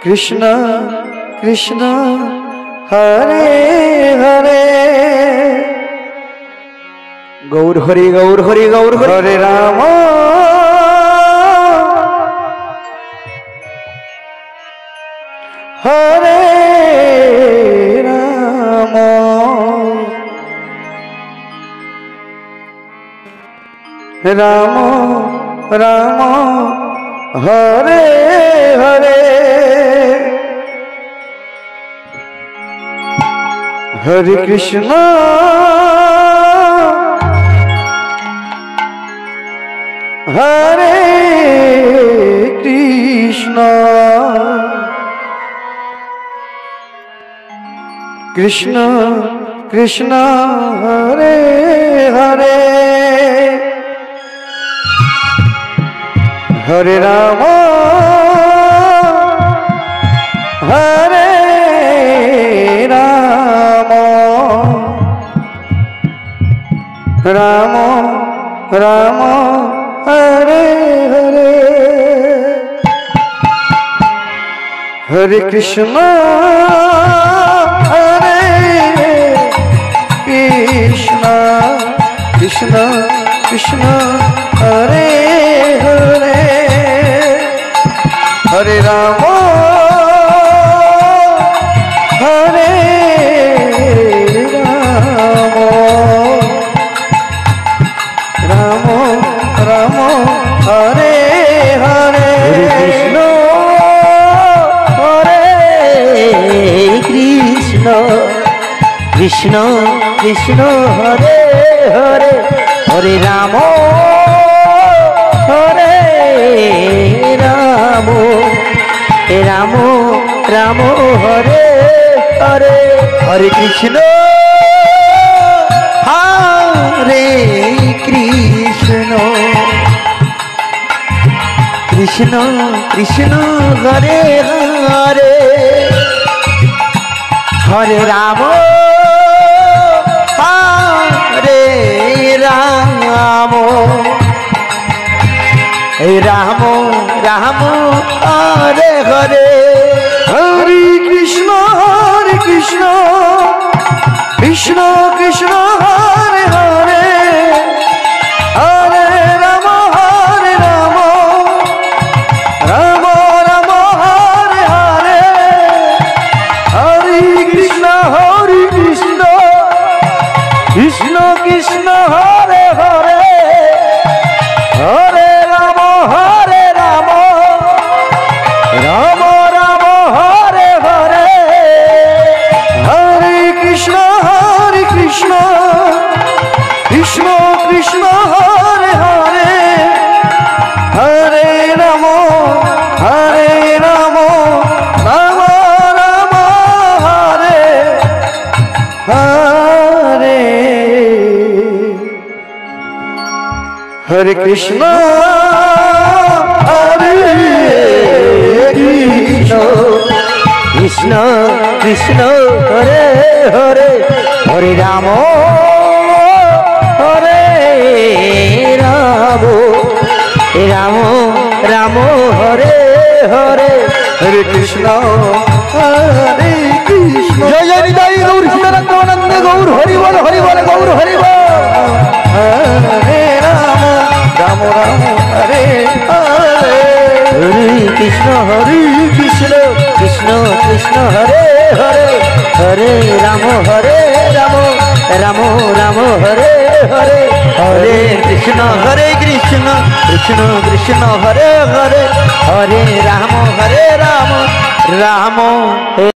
कृष्ण कृष्ण हरे हरे गौर हरि गौर हरि गौर हरे राम हरे राम राम राम हरे हरे हरे कृष्ण हरे कृष्ण कृष्ण कृष्ण हरे हरे हरे राम हरे राम राम राम हरे हरे हरे कृष्ण हरे कृष्ण कृष्ण कृष्ण हरे हरे हरे राम हरे राम राम राम हरे हरे कृष्ण हरे कृष्ण कृष्ण कृष्ण हरे हरे हरे राम हरे राम राम राम हरे हरे हरे कृष्ण हरे कृष्ण कृष्ण कृष्ण हरे हरे हरे राम हरे राम राम राम हरे हरे हरे कृष्ण कृष्ण कृष्ण हरे हरे हरे राम राम राम हरे हरे हरे कृष्ण कृष्ण कृष्ण हरे हरे हरे राम राम राम हरे हरे हरे कृष्ण कृष्ण कृष्ण हरे हरे हरे राम राम राम हरे हरे हरे कृष्ण हरे कृष्ण कृष्ण कृष्ण हरे हरे हरे राम हरे राम राम राम हरे हरे हरे कृष्ण हरे कृष्ण जय जय निताई गौर सीतानंद गौर हरि बोल गौर हरि बोल हरे राम राम हरे हरे हरे कृष्ण कृष्ण कृष्ण हरे हरे हरे राम राम राम हरे हरे हरे कृष्ण कृष्ण कृष्ण हरे हरे हरे राम राम